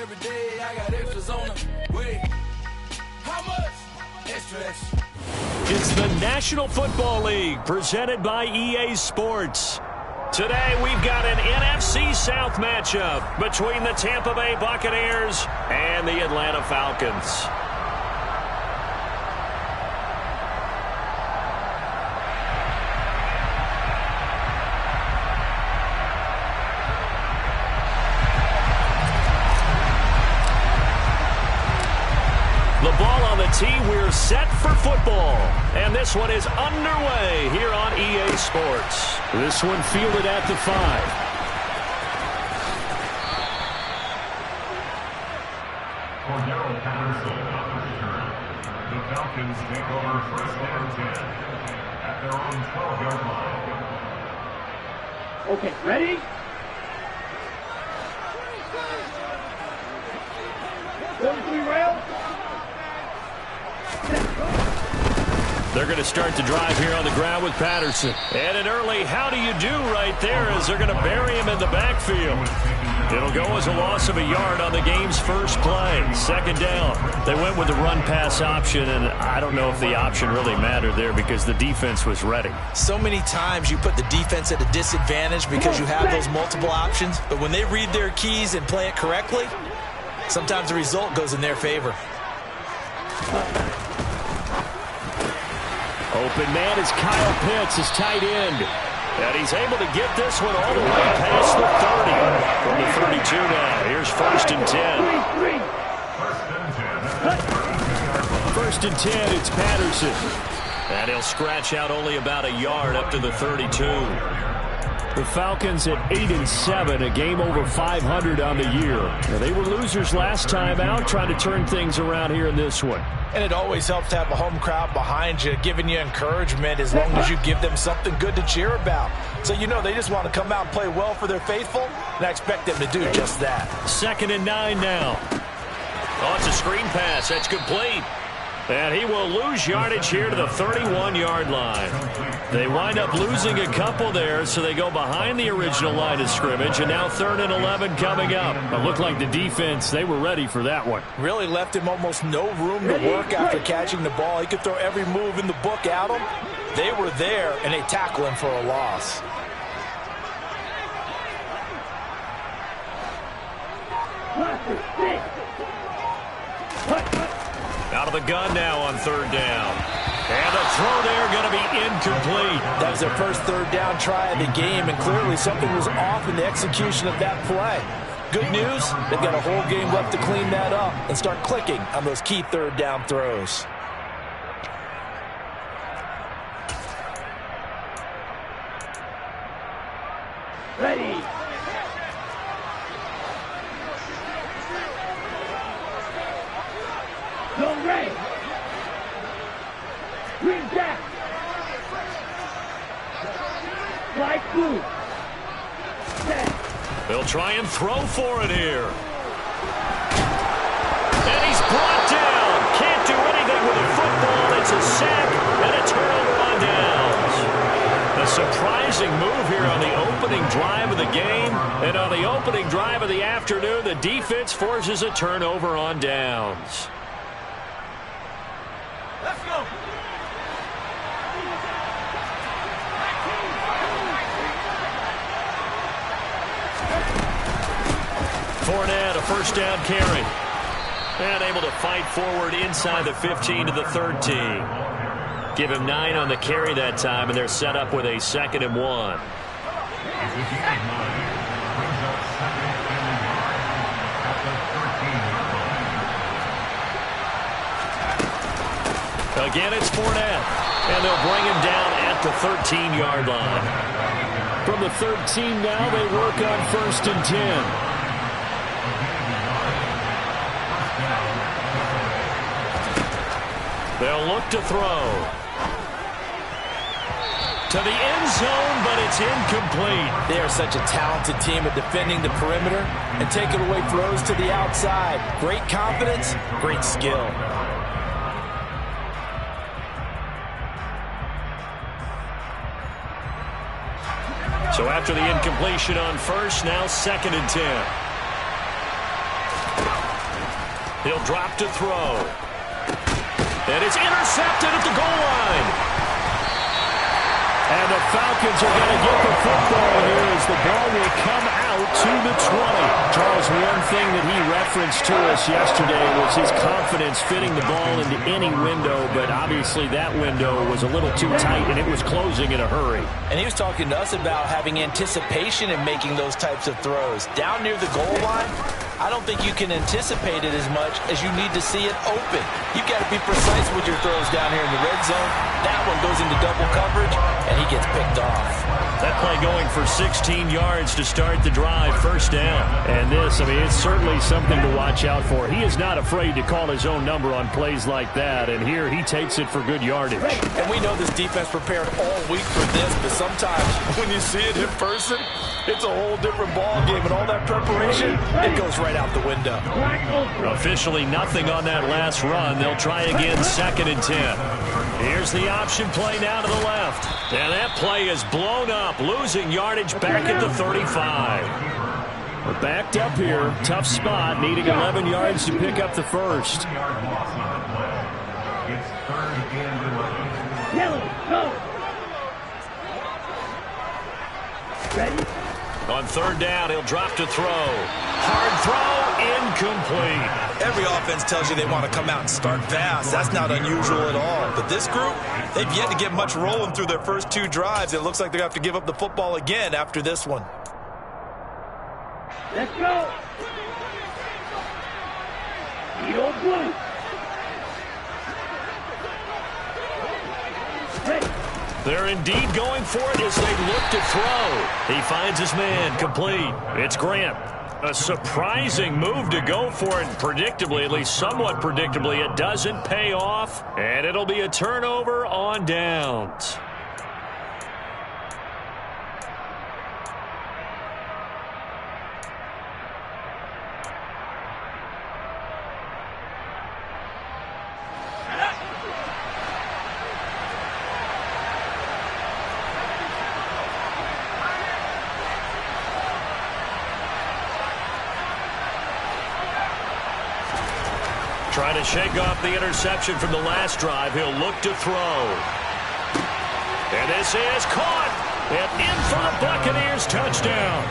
every day. I got extras on the way. How much? Extra, extra. It's the National Football League presented by EA Sports. Today we've got an NFC South matchup between the Tampa Bay Buccaneers and the Atlanta Falcons. The ball on the tee, we're set for football. And this one is underway here on EA Sports. This one fielded at the 5. The Falcons take over first and 10 at their own 12-yard line. Okay, ready? One, 3 rail. They're going to start the drive here on the ground with Patterson. And an early how do you do right there as they're going to bury him in the backfield. It'll go as a loss of a yard on the game's first play. Second down. They went with the run-pass option, and I don't know if the option really mattered there because the defense was ready. So many times you put the defense at a disadvantage because you have those multiple options, but when they read their keys and play it correctly, sometimes the result goes in their favor. Open man is Kyle Pitts, his tight end. And he's able to get this one all the way past the 30. From the 32 now. Here's first and 10. First and 10, it's Patterson. And he'll scratch out only about a yard up to the 32. The Falcons at 8-7, a game over 500 on the year. Now, they were losers last time out, trying to turn things around here in this one. And it always helps to have a home crowd behind you, giving you encouragement as long as you give them something good to cheer about. So you know they just want to come out and play well for their faithful, and I expect them to do just that. Second and 9 now. Oh, it's a screen pass. That's complete. And he will lose yardage here to the 31-yard line. They wind up losing a couple there, so they go behind the original line of scrimmage, and now 3rd and 11 coming up. It looked like the defense, they were ready for that one. Really left him almost no room to work after catching the ball. He could throw every move in the book at him. They were there, and they tackle him for a loss. Out of the gun now on 3rd down. And the throw there going to be incomplete. That was their first 3rd down try of the game, and clearly something was off in the execution of that play. Good news, they've got a whole game left to clean that up and start clicking on those key 3rd down throws. Ready. Long range. Green jack. Light blue. Set. They'll try and throw for it here. And he's brought down. Can't do anything with a football. It's a sack and a turnover on downs. A surprising move here on the opening drive of the game. And on the opening drive of the afternoon, the defense forces a turnover on downs. Let's go. Fournette, a first down carry. And able to fight forward inside the 15 to the 13. Give him 9 on the carry that time, and they're set up with a 2nd and 1. Again, it's Fournette, and they'll bring him down at the 13-yard line. From the 13 now, they work on 1st and 10. They'll look to throw. To the end zone, but it's incomplete. They are such a talented team at defending the perimeter and taking away throws to the outside. Great confidence, great skill. So after the incompletion on 1st, now 2nd and 10. He'll drop to throw. And it's intercepted at the goal line. And the Falcons are going to get the football here as the ball will come out to the 20. Charles, one thing that he referenced to us yesterday was his confidence fitting the ball into any window, but obviously that window was a little too tight and it was closing in a hurry. And he was talking to us about having anticipation in making those types of throws. Down near the goal line, I don't think you can anticipate it as much as you need to see it open. You've got to be precise with your throws down here in the red zone. That one goes into double coverage, and he gets picked off. That play going for 16 yards to start the drive, first down. And this, I mean, it's certainly something to watch out for. He is not afraid to call his own number on plays like that, and here he takes it for good yardage. And we know this defense prepared all week for this, but sometimes when you see it in person, it's a whole different ball game, and all that preparation, it goes right out the window. Officially nothing on that last run. They'll try again, 2nd and 10. Here's the option play now to the left. And that play is blown up, losing yardage back at the 35. We're backed up here. Tough spot, needing 11 yards to pick up the first. Go. Ready? On 3rd down, he'll drop to throw. Hard throw, incomplete. Every offense tells you they want to come out and start fast. That's not unusual at all. But this group, they've yet to get much rolling through their first 2 drives. It looks like they're going to have to give up the football again after this one. Let's go. Eagle blue. Ready. They're indeed going for it as they look to throw. He finds his man, complete. It's Grant. A surprising move to go for it, predictably, at least somewhat predictably. It doesn't pay off, and it'll be a turnover on downs. Trying to shake off the interception from the last drive. He'll look to throw. And this is caught. And in for the Buccaneers touchdown.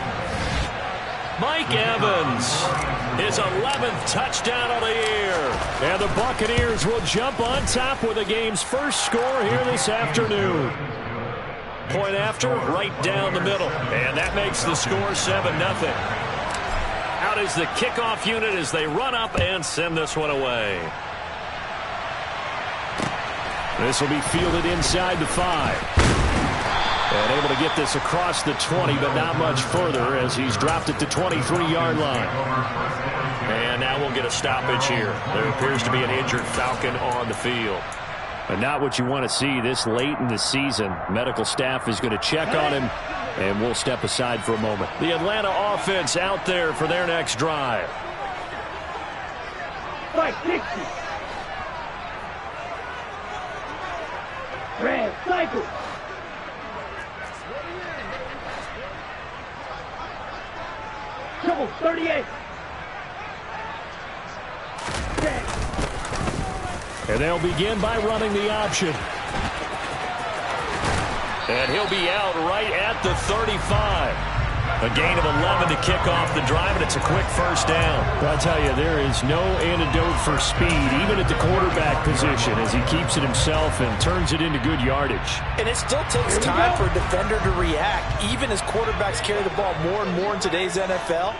Mike Evans, his 11th touchdown of the year. And the Buccaneers will jump on top with the game's first score here this afternoon. Point after, right down the middle. And that makes the score 7-0. Out is the kickoff unit as they run up and send this one away. This will be fielded inside the 5. And able to get this across the 20, but not much further as he's dropped it to 23-yard line. And now we'll get a stoppage here. There appears to be an injured Falcon on the field. But not what you want to see this late in the season. Medical staff is going to check on him, and we'll step aside for a moment. The Atlanta offense out there for their next drive. Fight 60. Red cycle. Trouble 38. And they'll begin by running the option. And he'll be out right at the 35. A gain of 11 to kick off the drive, and it's a quick first down. I'll tell you, there is no antidote for speed, even at the quarterback position, as he keeps it himself and turns it into good yardage. And it still takes time for a defender to react. Even as quarterbacks carry the ball more and more in today's NFL,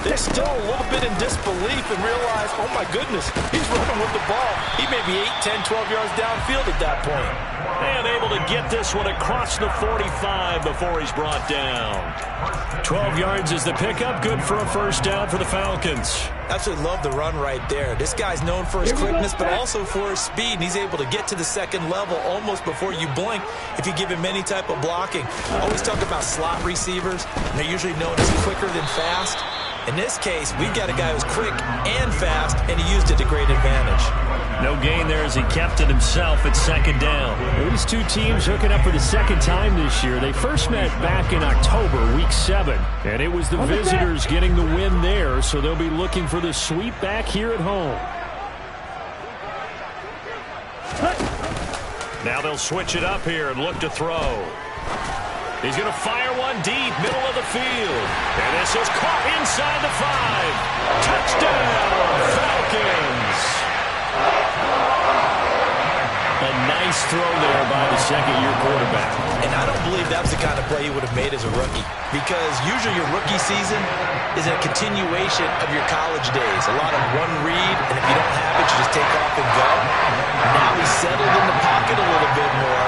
they're still a little bit in disbelief and realize, oh my goodness, he's running with the ball. He may be 8, 10, 12 yards downfield at that point. And able to get this one across the 45 before he's brought down. 12 yards is the pickup, good for a first down for the Falcons. Absolutely love the run right there. This guy's known for his quickness, but also for his speed, and he's able to get to the second level almost before you blink if you give him any type of blocking. Always talk about slot receivers, and they're usually known as quicker than fast. In this case, we've got a guy who's quick and fast, and he used it to great advantage. No gain there as he kept it himself at second down. These two teams hooking up for the second time this year. They first met back in October, week 7, and it was the visitors getting the win there, so they'll be looking for the sweep back here at home. Now they'll switch it up here and look to throw. He's going to fire one deep, middle of the field. And this is caught inside the 5. Touchdown, Falcons. A nice throw there by the second-year quarterback. And I don't believe that was the kind of play he would have made as a rookie, because usually your rookie season is a continuation of your college days. A lot of one read, and if you don't have it, you just take off and go. Now he's settled in the pocket a little bit more,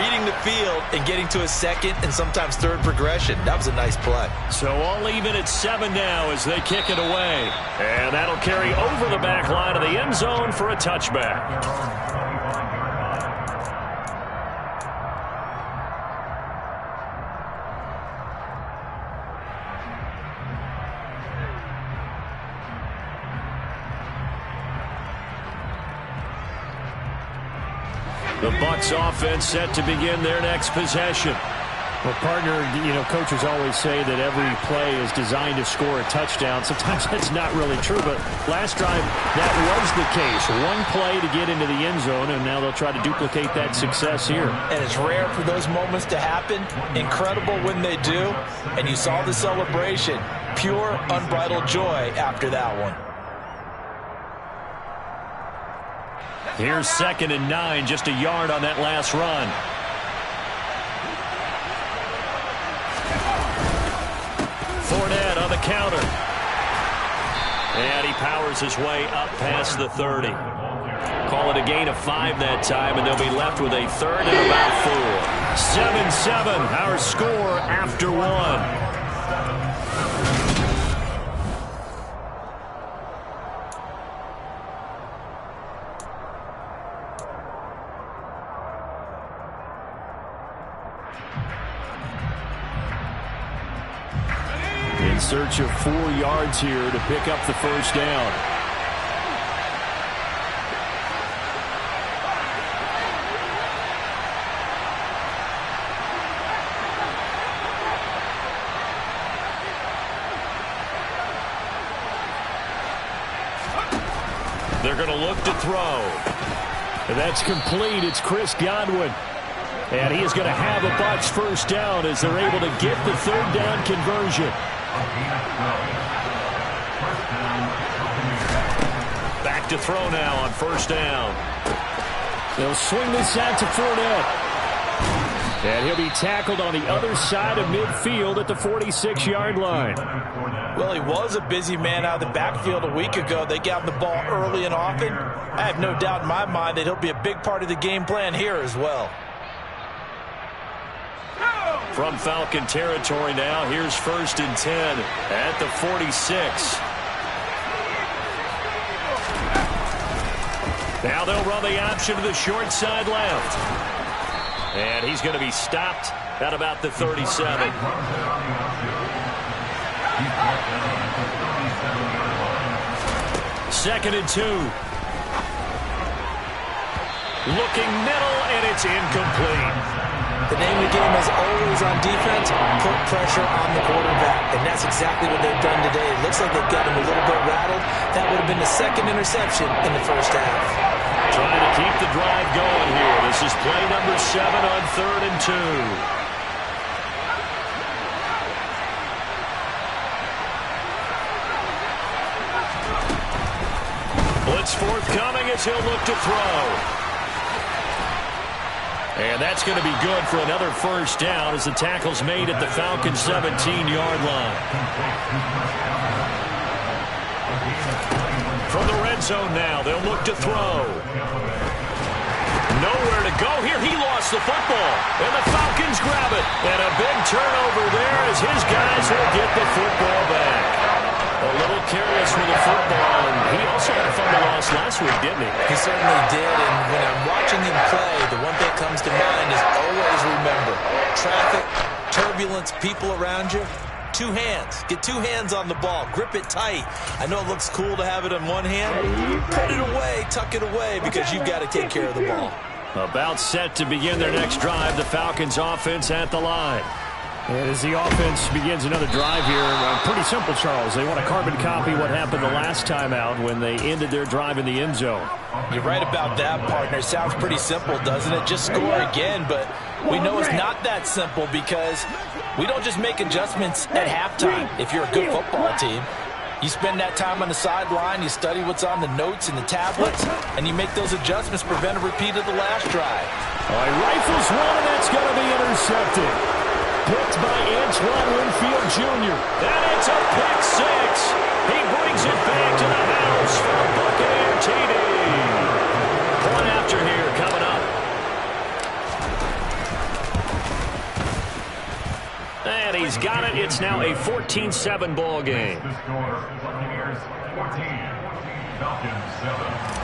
reading the field and getting to a second and sometimes third progression. That was a nice play. So all even at 7 now as they kick it away. And that'll carry over the back line of the end zone for a touchback. The Bucs offense set to begin their next possession. Well, partner, coaches always say that every play is designed to score a touchdown. Sometimes that's not really true, but last drive, that was the case. One play to get into the end zone, and now they'll try to duplicate that success here. And it's rare for those moments to happen. Incredible when they do. And you saw the celebration. Pure, unbridled joy after that one. Here's 2nd and 9, just a yard on that last run. Fournette on the counter. And he powers his way up past the 30. Call it a gain of 5 that time, and they'll be left with a 3rd and about 4. 7-7, our score after 1. In search of 4 yards here to pick up the first down. They're going to look to throw. And that's complete. It's Chris Godwin. And he is going to have a Bucs first down as they're able to get the 3rd down conversion. Back to throw now on first down. They'll swing this out to Fournette. And he'll be tackled on the other side of midfield at the 46-yard line. Well, he was a busy man out of the backfield a week ago. They got him the ball early and often. I have no doubt in my mind that he'll be a big part of the game plan here as well. From Falcon territory now, here's 1st and 10 at the 46. Now they'll run the option to the short side left. And he's going to be stopped at about the 37. 2nd and 2. Looking middle, and it's incomplete. The name of the game is always on defense, put pressure on the quarterback. And that's exactly what they've done today. It looks like they've got him a little bit rattled. That would have been the 2nd interception in the first half. Trying to keep the drive going here. This is play number 7 on 3rd and 2. Blitz forthcoming as he'll look to throw. And that's going to be good for another first down as the tackle's made at the Falcons' 17-yard line. From the red zone now, they'll look to throw. Nowhere to go here. He lost the football. And the Falcons grab it. And a big turnover there as his guys will get the football back. A little careless with the football, and he also had a fumble loss last week, didn't he? He certainly did, and when I'm watching him play, the one thing that comes to mind is always remember, traffic, turbulence, people around you, 2 hands. Get 2 hands on the ball. Grip it tight. I know it looks cool to have it in one hand. Put it away, tuck it away, because you've got to take care of the ball. About set to begin their next drive, the Falcons offense at the line. And as the offense begins another drive here, pretty simple, Charles. They want to carbon copy what happened the last time out when they ended their drive in the end zone. You're right about that, partner. It sounds pretty simple, doesn't it? Just score again, but we know it's not that simple because we don't just make adjustments at halftime if you're a good football team. You spend that time on the sideline, you study what's on the notes and the tablets, and you make those adjustments, prevent a repeat of the last drive. All right, rifles one, and that's going to be intercepted. Picked by Antoine Winfield Jr. And it's a pick six. He brings it back to the house for a Buccaneer TD. Point after here coming up. And he's got it. It's now a 14-7 ball game. The score, Buccaneers 14, Falcons 7.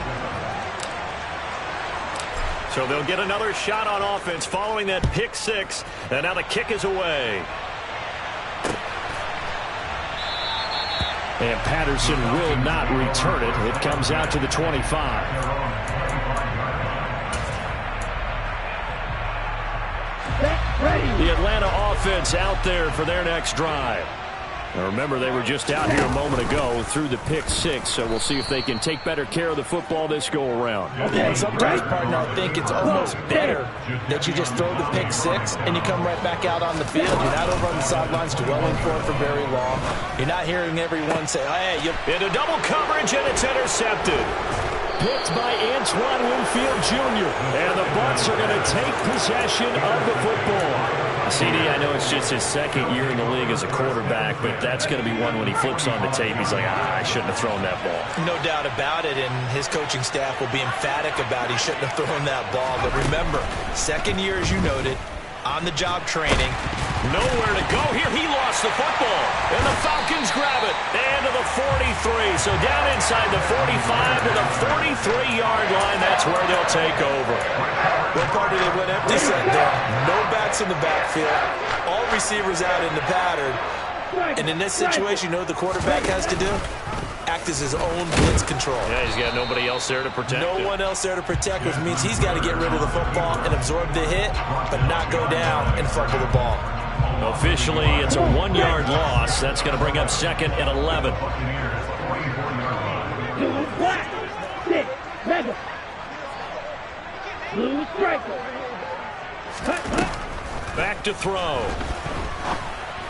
So they'll get another shot on offense following that pick six. And now the kick is away. And Patterson will not return it. It comes out to the 25. The Atlanta offense out there for their next drive. Now remember, they were just out here a moment ago through the pick six, so we'll see if they can take better care of the football this go-around. Yeah, sometimes, partner, I think it's almost better that you just throw the pick six and you come right back out on the field. You're not over on the sidelines dwelling for it for very long. You're not hearing everyone say, hey, you into double coverage, and it's intercepted. Picked by Antoine Winfield Jr. And the Bucs are going to take possession of the football. CD, I know it's just his second year in the league as a quarterback, but that's going to be one when he flips on the tape, he's like, I shouldn't have thrown that ball. No doubt about it, and his coaching staff will be emphatic about he shouldn't have thrown that ball. But remember, second year, as you noted, on-the-job training. Nowhere to go here. He lost the football, and the Falcons grab it. And to the 43. So down inside the 45 to the 43-yard line. That's where they'll take over. Well, partner, they went empty set there. No backs in the backfield. All receivers out in the pattern. And in this situation, you know what the quarterback has to do? Act as his own blitz control. Yeah, he's got nobody else there to protect him. No one else there to protect, which means he's got to get rid of the football and absorb the hit, but not go down and fumble the ball. Officially, it's a 1-yard loss. That's going to bring up second and 11. Blue striker. Back to throw.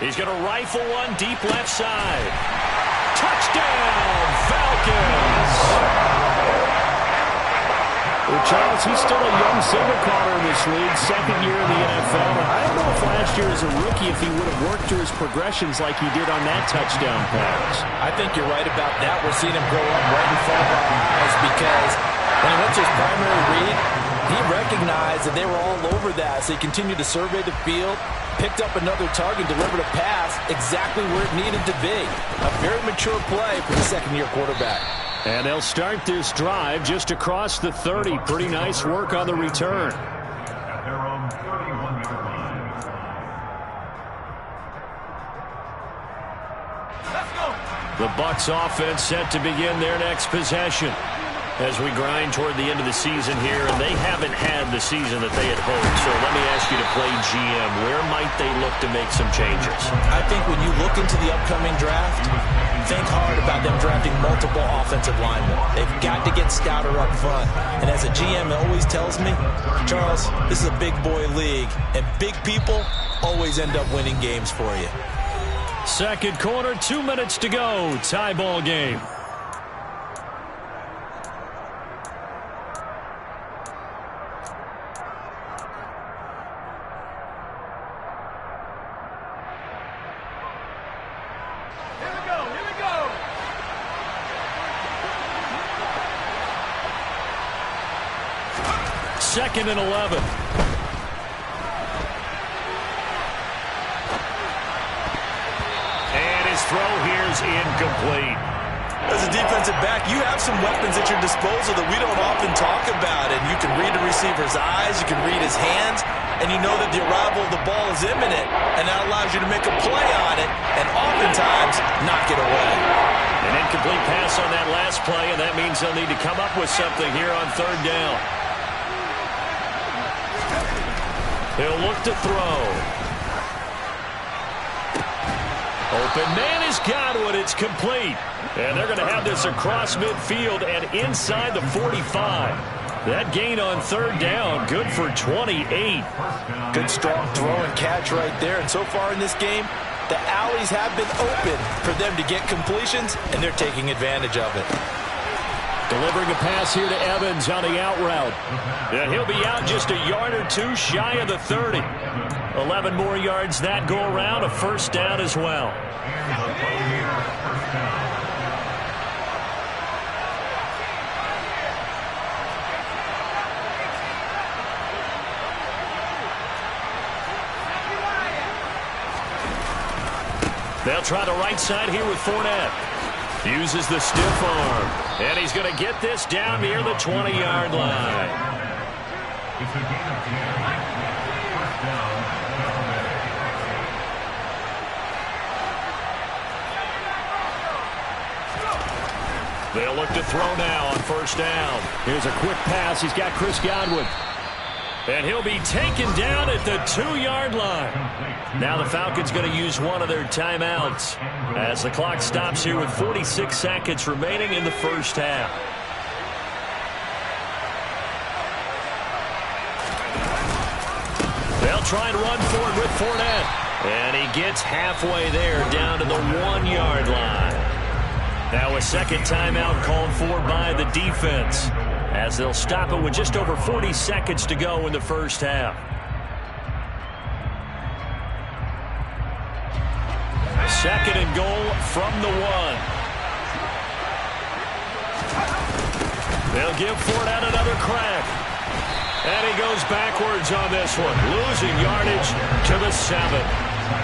He's going to rifle one deep left side. Touchdown, Falcons! Well, Charles, he's still a young silver caller in this league, second year in the NFL. I don't know if last year as a rookie if he would have worked through his progressions like he did on that touchdown pass. I think you're right about that. We're seeing him grow up right in front of our eyes because when he went to his primary read, he recognized that they were all over that, so he continued to survey the field, picked up another target, delivered a pass exactly where it needed to be. A very mature play for the second-year quarterback. And they'll start this drive just across the 30. Pretty nice work on the return. At their own 31-yard line. Let's go. The Bucs offense set to begin their next possession as we grind toward the end of the season here, and they haven't had the season that they had hoped. So let me ask you to play GM. Where might they look to make some changes? I think when you look into the upcoming draft, think hard about them drafting multiple offensive linemen. They've got to get stouter up front. And as a GM always tells me, Charles, this is a big boy league, and big people always end up winning games for you. Second quarter, 2 minutes to go. Tie ball game. Second and 11. And his throw here is incomplete. As a defensive back, you have some weapons at your disposal that we don't often talk about. And you can read a receiver's eyes, you can read his hands, and you know that the arrival of the ball is imminent. And that allows you to make a play on it and oftentimes knock it away. An incomplete pass on that last play, and that means they'll need to come up with something here on third down. He'll look to throw. Open man is Godwin. It's complete. And they're going to have this across midfield and inside the 45. That gain on third down, good for 28. Good strong throw and catch right there. And so far in this game, the alleys have been open for them to get completions, and they're taking advantage of it. Delivering a pass here to Evans on the out route. And he'll be out just a yard or two shy of the 30. 11 more yards that go around, a first down as well. They'll try the right side here with Fournette. Uses the stiff arm. And he's going to get this down near the 20-yard line. It's a gain of 10. First down. They'll look to throw now on first down. Here's a quick pass. He's got Chris Godwin. And he'll be taken down at the 2-yard line. Now the Falcons going to use one of their timeouts as the clock stops here with 46 seconds remaining in the first half. They'll try and run for it with Fournette. And he gets halfway there down to the 1-yard line. Now a second timeout called for by the defense, as they'll stop it with just over 40 seconds to go in the first half. Second and goal from the 1. They'll give Fournette another crack. And he goes backwards on this one, losing yardage to the 7.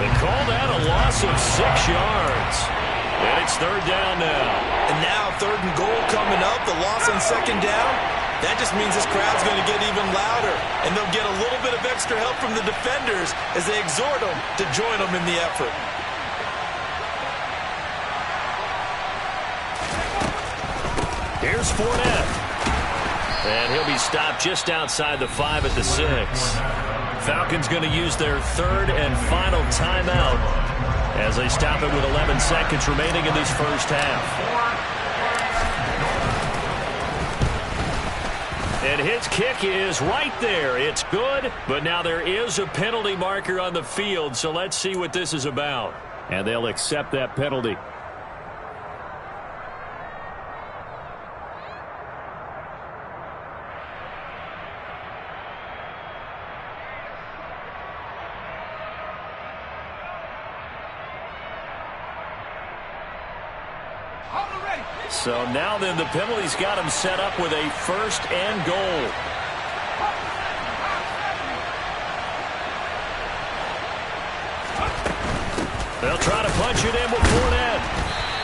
They call that a loss of 6 yards. And it's third down now. And now third and goal coming up, the loss on second down. That just means this crowd's going to get even louder. And they'll get a little bit of extra help from the defenders as they exhort them to join them in the effort. Here's Fournette. And he'll be stopped just outside the 5 at the 6. Falcons going to use their third and final timeout as they stop it with 11 seconds remaining in this first half. And his kick is right there. It's good, but now there is a penalty marker on the field, so let's see what this is about. And they'll accept that penalty. So now then the penalty's got him set up with a first and goal. They'll try to punch it in with Fournette.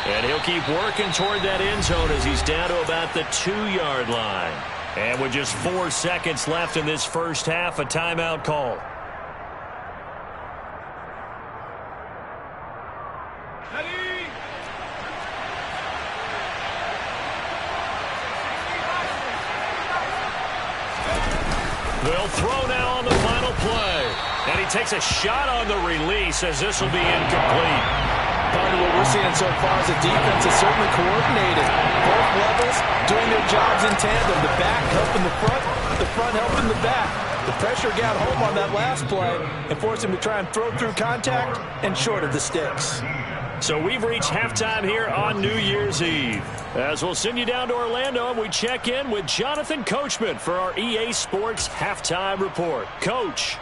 And he'll keep working toward that end zone as he's down to about the 2-yard line. And with just 4 seconds left in this first half, a timeout call. They'll throw now on the final play. And he takes a shot on the release as this will be incomplete. Partner, what we're seeing so far is the defense is certainly coordinated. Both levels doing their jobs in tandem. The back helping the front helping the back. The pressure got home on that last play and forced him to try and throw through contact and short of the sticks. So we've reached halftime here on New Year's Eve. As we'll send you down to Orlando, and we check in with Jonathan Coachman for our EA Sports Halftime Report. Coach.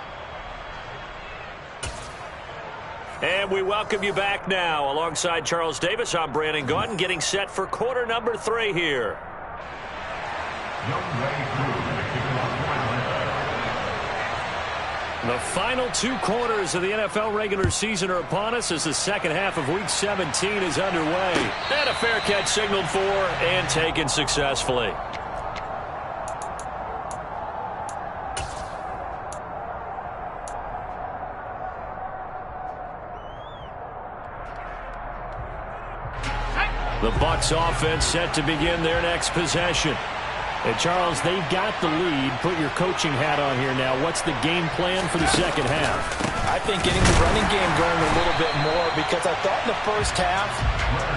And we welcome you back now. Alongside Charles Davis, I'm Brandon Gaudin, getting set for quarter number 3 here. The final 2 quarters of the NFL regular season are upon us as the second half of Week 17 is underway. And a fair catch signaled for and taken successfully. The Bucs offense set to begin their next possession. And Charles, they've got the lead. Put your coaching hat on here now. What's the game plan for the second half? I I think getting the running game going a little bit more, because I thought in the first half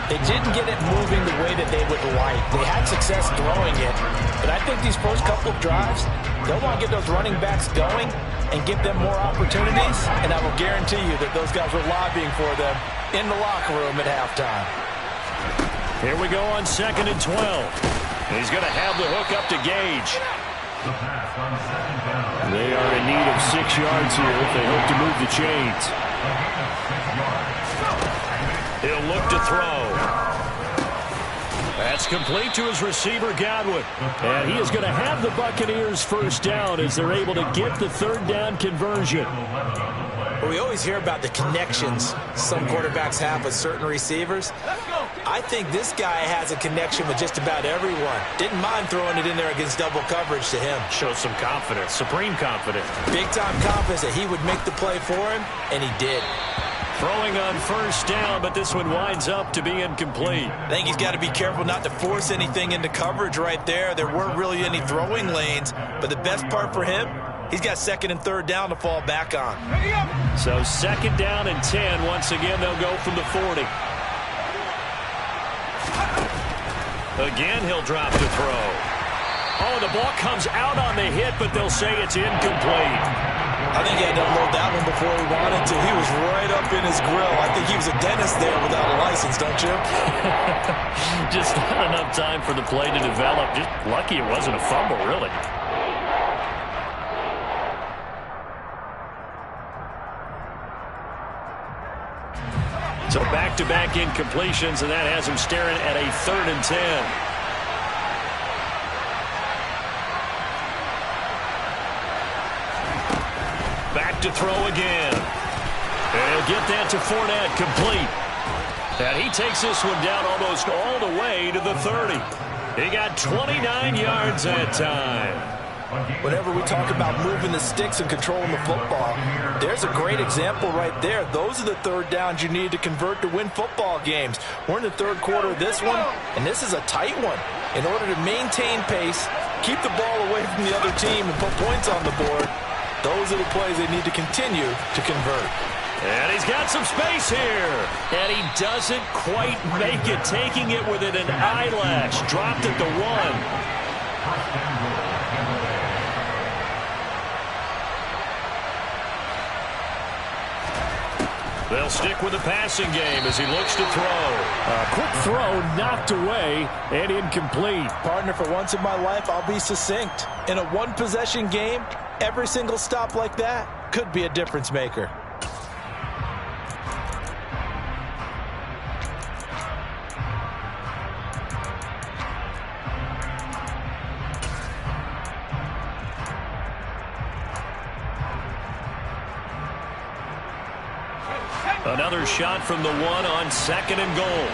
they didn't get it moving the way that they would like. They had success throwing it, but I think these first couple of drives, they'll want to get those running backs going and give them more opportunities, and I will guarantee you that those guys were lobbying for them in the locker room at halftime. Here we go on 2nd and 12. He's going to have the hook up to Gage. They are in need of 6 yards here if they hope to move the chains. He'll look to throw. That's complete to his receiver, Godwin. And he is going to have the Buccaneers first down as they're able to get the 3rd down conversion. Well, we always hear about the connections some quarterbacks have with certain receivers. I think this guy has a connection with just about everyone. Didn't mind throwing it in there against double coverage to him. Shows some confidence, supreme confidence. Big-time confidence that he would make the play for him, and he did. Throwing on 1st down, but this one winds up to be incomplete. I think he's got to be careful not to force anything into coverage right there. There weren't really any throwing lanes, but the best part for him, he's got 2nd and 3rd down to fall back on. So 2nd down and 10. Once again, they'll go from the 40. Again, he'll drop to throw. Oh, the ball comes out on the hit, but they'll say it's incomplete. I think he had to unload that one before he wanted to. He was right up in his grill. I think he was a dentist there without a license, don't you? Just not enough time for the play to develop. Just lucky it wasn't a fumble, really. So back-to-back incompletions, and that has him staring at a 3rd and 10. Back to throw again. And he'll get that to Fournette, complete. And he takes this one down almost all the way to the 30. He got 29 yards that time. Whenever we talk about moving the sticks and controlling the football, there's a great example right there. Those are the 3rd downs you need to convert to win football games. We're in the 3rd quarter of this one, and this is a tight one. In order to maintain pace, keep the ball away from the other team, and put points on the board, those are the plays they need to continue to convert. And he's got some space here. And he doesn't quite make it, taking it within an eyelash. Dropped at the 1. They'll stick with the passing game as he looks to throw. A quick throw knocked away and incomplete. Partner, for once in my life, I'll be succinct. In a one-possession game, every single stop like that could be a difference maker. Another shot from the 1 on 2nd and goal.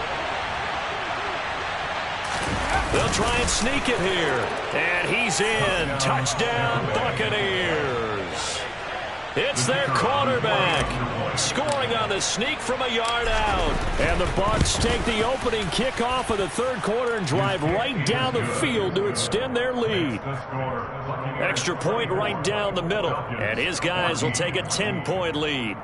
They'll try and sneak it here. And he's in. Touchdown, Buccaneers. It's their quarterback scoring on the sneak from a yard out. And the Bucs take the opening kickoff of the 3rd quarter and drive right down the field to extend their lead. Extra point right down the middle. And his guys will take a 10-point lead.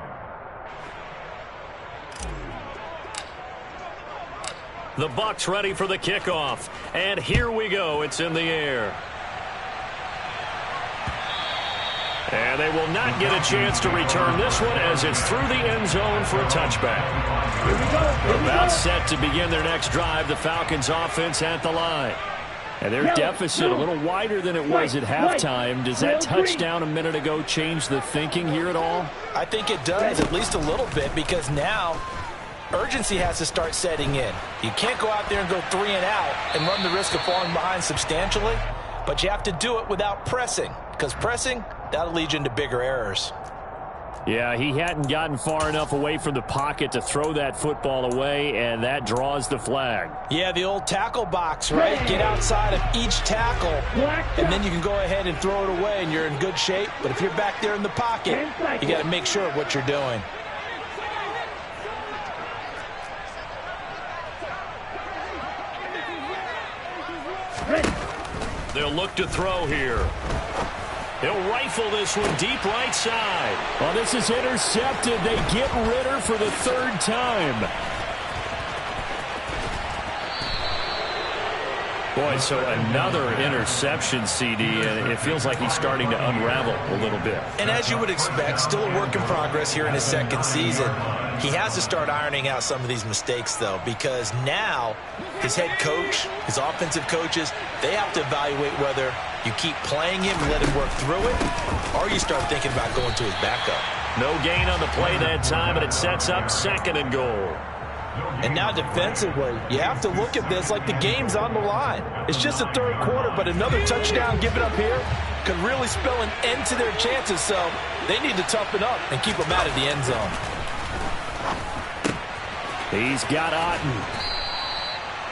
The Bucs ready for the kickoff. And here we go. It's in the air. And they will not get a chance to return this one as it's through the end zone for a touchback. Here we go. About set to begin their next drive. The Falcons offense at the line. And their deficit a little wider than it was at halftime. Does that touchdown a minute ago change the thinking here at all? I think it does, at least a little bit, because now urgency has to start setting in. You can't go out there and go 3 and out and run the risk of falling behind substantially, but you have to do it without pressing, because pressing, that'll lead you into bigger errors. Yeah, he hadn't gotten far enough away from the pocket to throw that football away, and that draws the flag. Yeah, the old tackle box, right? Get outside of each tackle, and then you can go ahead and throw it away, and you're in good shape. But if you're back there in the pocket, you got to make sure of what you're doing. They'll look to throw here. He'll rifle this one deep right side. Well, this is intercepted. They get Ritter for the third time. Boy, so another interception, CD, and it feels like he's starting to unravel a little bit. And as you would expect, still a work in progress here in his second season. He has to start ironing out some of these mistakes, though, because now his head coach, his offensive coaches, they have to evaluate whether you keep playing him and let him work through it, or you start thinking about going to his backup. No gain on the play that time, and it sets up 2nd and goal. And now defensively, you have to look at this like the game's on the line. It's just the third quarter, but another touchdown given up here could really spell an end to their chances, so they need to toughen up and keep them out of the end zone. He's got Otten.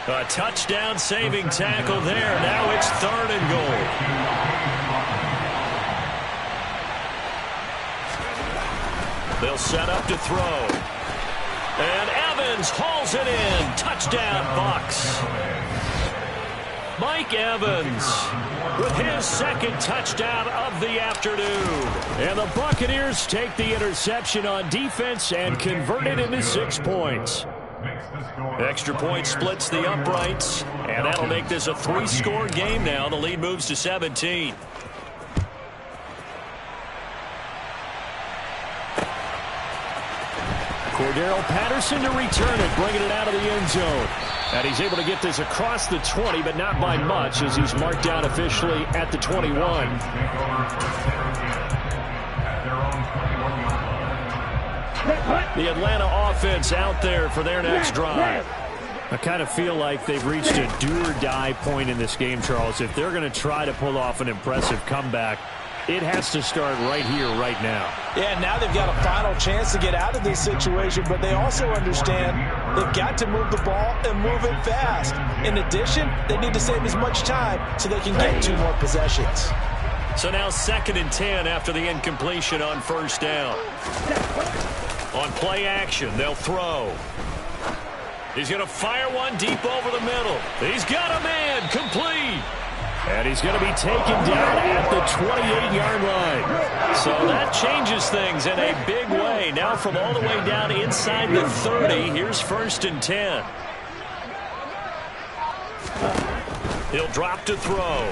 A touchdown-saving tackle there. Now it's 3rd and goal. They'll set up to throw. And Evans hauls it in. Touchdown, Bucs. Mike Evans with his 2nd touchdown of the afternoon. And the Buccaneers take the interception on defense and convert it into 6 points. Extra point splits the uprights, and that'll make this a 3-score game now. The lead moves to 17. Cordero Patterson to return it, bringing it out of the end zone. And he's able to get this across the 20, but not by much, as he's marked down officially at the 21. The Atlanta offense out there for their next drive. I kind of feel like they've reached a do-or-die point in this game, Charles. If they're going to try to pull off an impressive comeback, it has to start right here, right now. Yeah, now they've got a final chance to get out of this situation, but they also understand they've got to move the ball and move it fast. In addition, they need to save as much time so they can get 2 more possessions. So now 2nd and 10 after the incompletion on 1st down. On play action, they'll throw. He's going to fire one deep over the middle. He's got a man, complete. And he's going to be taken down at the 28-yard line. So that changes things in a big way. Now from all the way down inside the 30, here's 1st and 10. He'll drop to throw.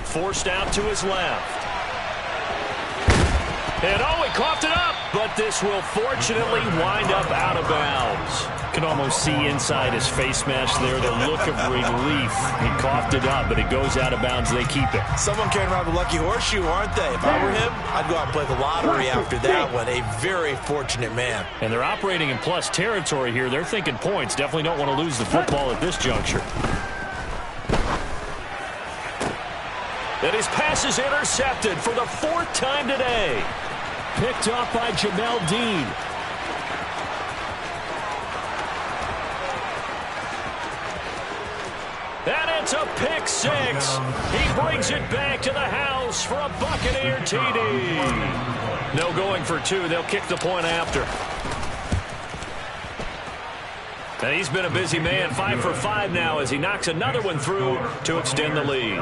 Forced out to his left. And oh, he coughed it up. But this will fortunately wind up out of bounds. Can almost see inside his face mask there the look of relief. He coughed it up, but it goes out of bounds. They keep it. Someone carrying around the lucky horseshoe, aren't they? If I were him, I'd go out and play the lottery after that one. A very fortunate man. And they're operating in plus territory here. They're thinking points. Definitely don't want to lose the football at this juncture. And his pass is intercepted for the 4th time today. Picked off by Jamel Dean. And it's a pick 6. He brings it back to the house for a Buccaneer TD. No going for 2. They'll kick the point after. And he's been a busy man. 5 for 5 now as he knocks another one through to extend the lead.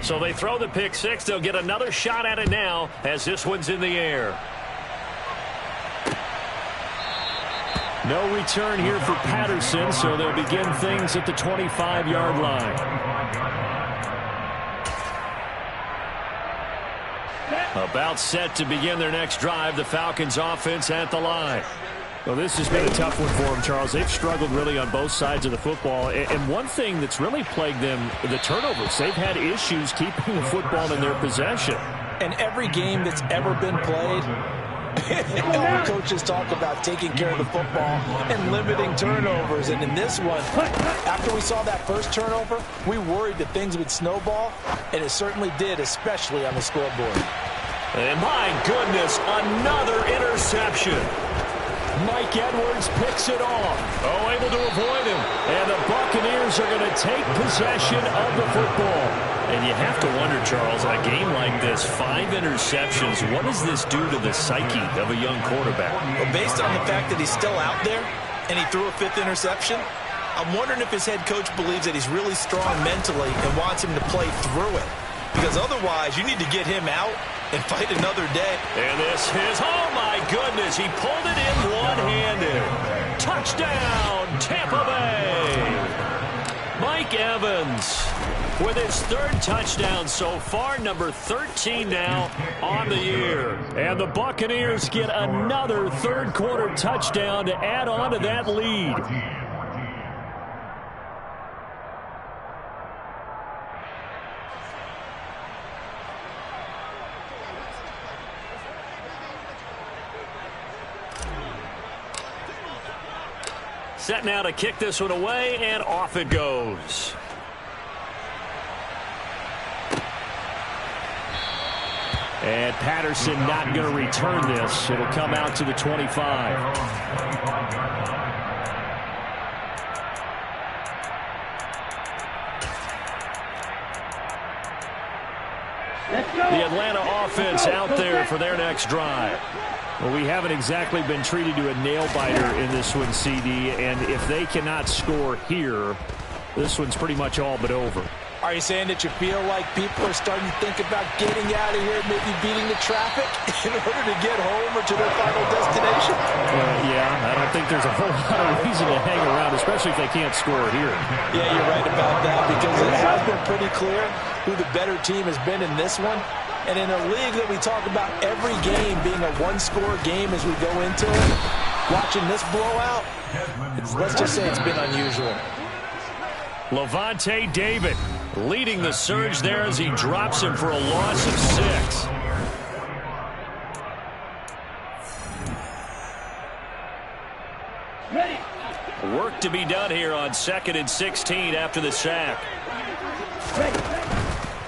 So they throw the pick 6. They'll get another shot at it now as this one's in the air. No return here for Patterson, so they'll begin things at the 25-yard line. About set to begin their next drive. The Falcons offense at the line. Well, this has been a tough one for them, Charles. They've struggled really on both sides of the football. And one thing that's really plagued them, the turnovers. They've had issues keeping the football in their possession. And every game that's ever been played, all the coaches talk about taking care of the football and limiting turnovers. And in this one, after we saw that first turnover, we worried that things would snowball, and it certainly did, especially on the scoreboard. And my goodness, another interception. Mike Edwards picks it off. Oh, able to avoid him. And the Buccaneers are going to take possession of the football. And you have to wonder, Charles, in a game like this, 5 interceptions, what does this do to the psyche of a young quarterback? Well, based on the fact that he's still out there and he threw a 5th interception, I'm wondering if his head coach believes that he's really strong mentally and wants him to play through it. because otherwise you need to get him out and fight another day. And this is, oh my goodness, he pulled it in one-handed. Touchdown, Tampa Bay. Mike Evans with his third touchdown so far, number 13 now on the year. And the Buccaneers get another third-quarter touchdown to add on to that lead. Set now to kick this one away, and off it goes. And Patterson not going to return this. It'll come out to the 25. The Atlanta offense out there for their next drive. Well, we haven't exactly been treated to a nail-biter in this one, CD, and if they cannot score here, this one's pretty much all but over. Are you saying that you feel like people are starting to think about getting out of here, maybe beating the traffic in order to get home or to their final destination? Yeah, I don't think there's a whole lot of reason to hang around, especially if they can't score here. Yeah, you're right about that, because it has been pretty clear who the better team has been in this one. And in a league that we talk about every game being a one-score game as we go into it, watching this blowout, let's just say it's been unusual. Levante David leading the surge there as he drops him for a loss of 6. Work to be done here on 2nd and 16 after the sack.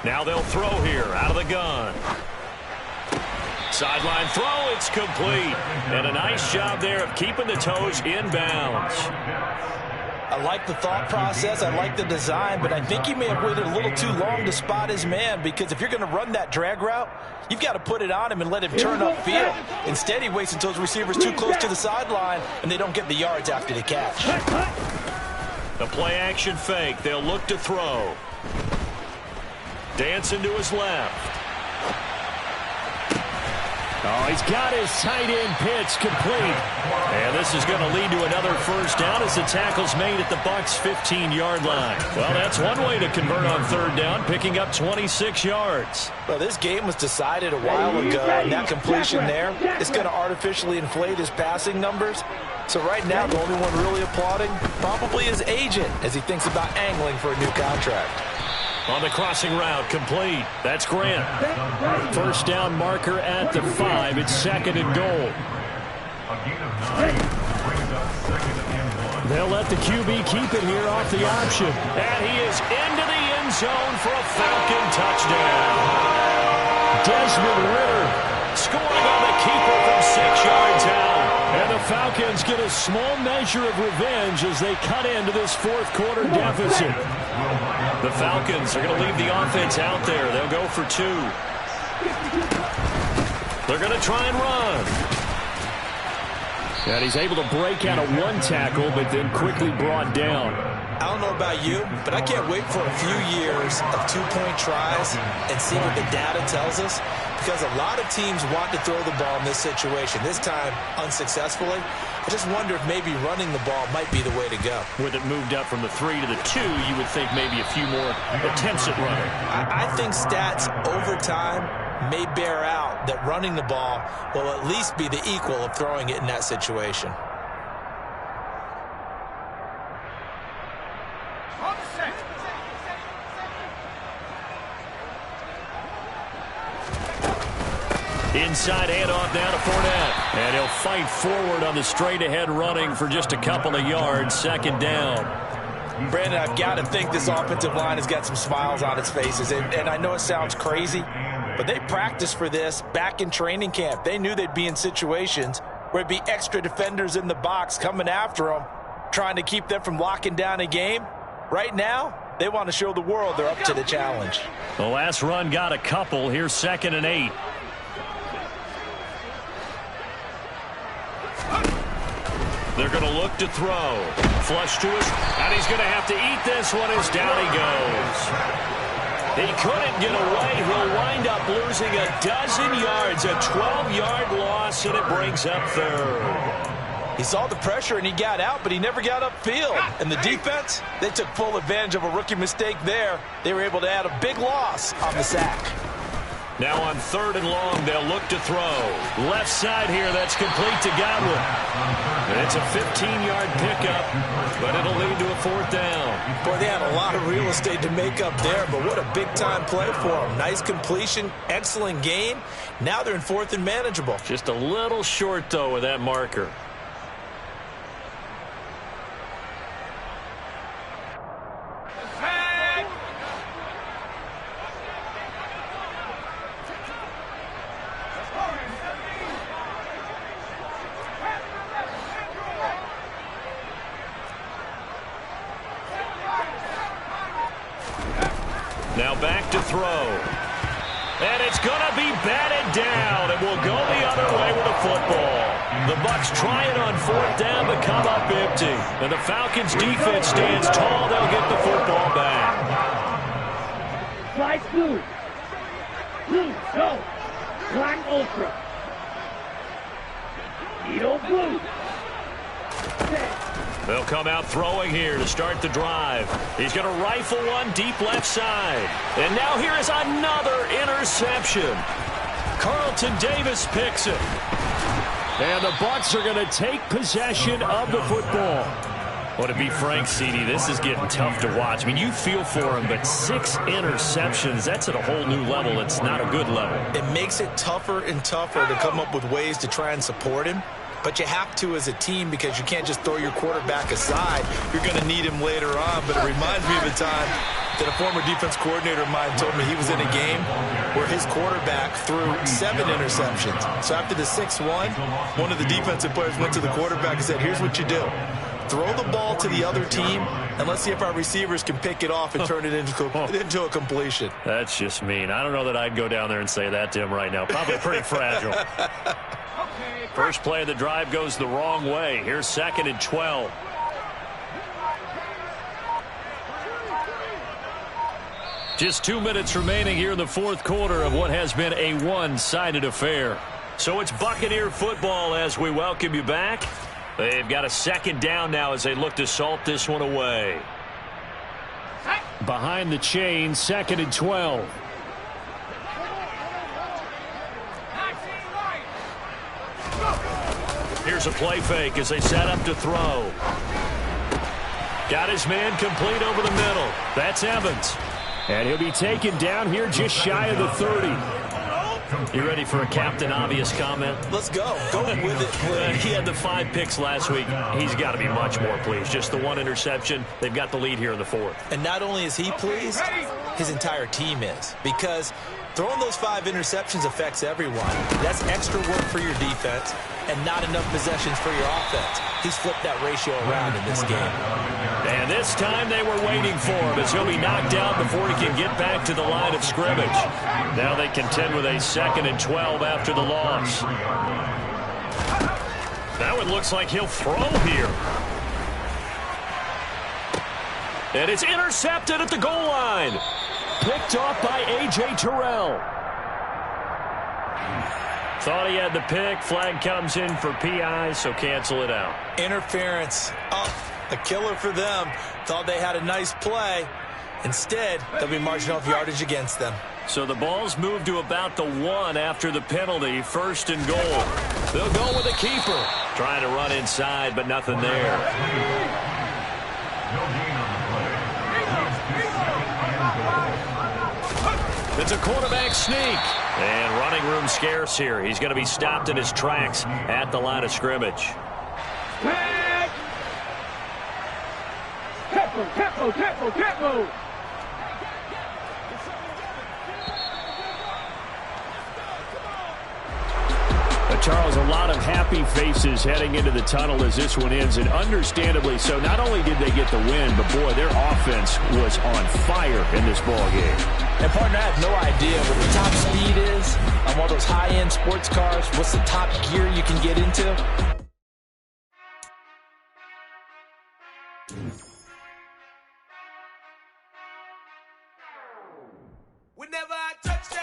Now they'll throw here out of the gun. Sideline throw, it's complete. And a nice job there of keeping the toes in bounds. I like the thought process, I like the design, but I think he may have waited a little too long to spot his man, because if you're going to run that drag route, you've got to put it on him and let him turn upfield. Instead, he waits until his receiver's too close to the sideline, and they don't get the yards after the catch. The play-action fake. They'll look to throw. Dancing to his left. Oh, he's got his tight end pitch complete. And this is going to lead to another first down as the tackle's made at the Bucs' 15-yard line. Well, that's one way to convert on third down, picking up 26 yards. Well, this game was decided a while ago, and that completion there is going to artificially inflate his passing numbers. So right now, the only one really applauding probably his agent as he thinks about angling for a new contract. On the crossing route, complete. That's Grant. First down marker at the 5. It's 2nd and goal. They'll let the QB keep it here off the option. And he is into the end zone for a Falcon touchdown. Desmond Ridder scoring on the keeper from 6 yards out. And the Falcons get a small measure of revenge as they cut into this fourth-quarter deficit. The Falcons are going to leave the offense out there. They'll go for 2. They're going to try and run. And he's able to break out of one tackle, but then quickly brought down. I don't know about you, but I can't wait for a few years of two-point tries and see what the data tells us, because a lot of teams want to throw the ball in this situation, this time unsuccessfully. I just wonder if maybe running the ball might be the way to go. With it moved up from the 3 to the 2, you would think maybe a few more attempts at running. I think stats over time may bear out that running the ball will at least be the equal of throwing it in that situation. Inside handoff down to Fournette. And he'll fight forward on the straight-ahead running for just a couple of yards. 2nd down. Brandon, I've got to think this offensive line has got some smiles on its faces. And I know it sounds crazy, but they practiced for this back in training camp. They knew they'd be in situations where it'd be extra defenders in the box coming after them, trying to keep them from locking down a game. Right now, they want to show the world they're up to the challenge. The last run got a couple. Here's 2nd and 8. They're going to look to throw. Flush to us, and he's going to have to eat this one as down he goes. He couldn't get away. He'll wind up losing a dozen yards, a 12-yard loss, and it brings up third. He saw the pressure and he got out, but he never got upfield. And the defense, they took full advantage of a rookie mistake there. They were able to add a big loss on the sack. Now on 3rd and long, they'll look to throw. Left side here, that's complete to Godwin. It's a 15-yard pickup, but it'll lead to a 4th down. Boy, they had a lot of real estate to make up there, but what a big-time play for them. Nice completion, excellent gain. Now they're in 4th and manageable. Just a little short, though, with that marker. Now back to throw. And it's going to be batted down. It will go the other way with a football. The Bucs try it on 4th down but come up empty. And the Falcons defense stands tall. They'll get the football back. Slide blue. Blue, go. Line ultra. Needle blue. They'll come out throwing here to start the drive. He's going to rifle one deep left side. And now here is another interception. Carlton Davis picks it. And the Bucs are going to take possession of the football. Well, to be frank, CD, this is getting tough to watch. I mean, you feel for him, but 6 interceptions, that's at a whole new level. It's not a good level. It makes it tougher and tougher to come up with ways to try and support him. But you have to as a team because you can't just throw your quarterback aside. You're going to need him later on. But it reminds me of a time that a former defense coordinator of mine told me he was in a game where his quarterback threw 7 interceptions. So after the 6-1, one of the defensive players went to the quarterback and said, here's what you do. Throw the ball to the other team, and let's see if our receivers can pick it off and turn it into a completion. That's just mean. I don't know that I'd go down there and say that to him right now. Probably pretty fragile. First play of the drive goes the wrong way. Here's 2nd and 12. Just 2 minutes remaining here in the 4th quarter of what has been a one-sided affair. So it's Buccaneer football as we welcome you back. They've got a 2nd down now as they look to salt this one away. Behind the chain, 2nd and 12. Here's a play fake as they set up to throw. Got his man complete over the middle. That's Evans. And he'll be taken down here just shy of the 30. You ready for a Captain Obvious comment? Let's go. Go with it, please. He had the 5 picks last week. He's got to be much more pleased. Just the 1 interception. They've got the lead here in the 4th. And not only is he pleased, his entire team is. Because throwing those 5 interceptions affects everyone. That's extra work for your defense and not enough possessions for your offense. He's flipped that ratio around in this game. And this time they were waiting for him as he'll be knocked out before he can get back to the line of scrimmage. Now they contend with a 2nd and 12 after the loss. Now it looks like he'll throw here. And it's intercepted at the goal line. Picked off by A.J. Terrell. Thought he had the pick. Flag comes in for PI, so cancel it out. Interference. Oh, a killer for them. Thought they had a nice play. Instead, they'll be marching off yardage against them. So the ball's moved to about the 1 after the penalty. 1st and goal. They'll go with a keeper. Trying to run inside, but nothing there. It's a quarterback sneak. And running room scarce here. He's going to be stopped in his tracks at the line of scrimmage. Tempo. Charles, a lot of happy faces heading into the tunnel as this one ends, and understandably so. Not only did they get the win, but, boy, their offense was on fire in this ball game. And, partner, I have no idea what the top speed is on one of those high-end sports cars. What's the top gear you can get into? Touchdown.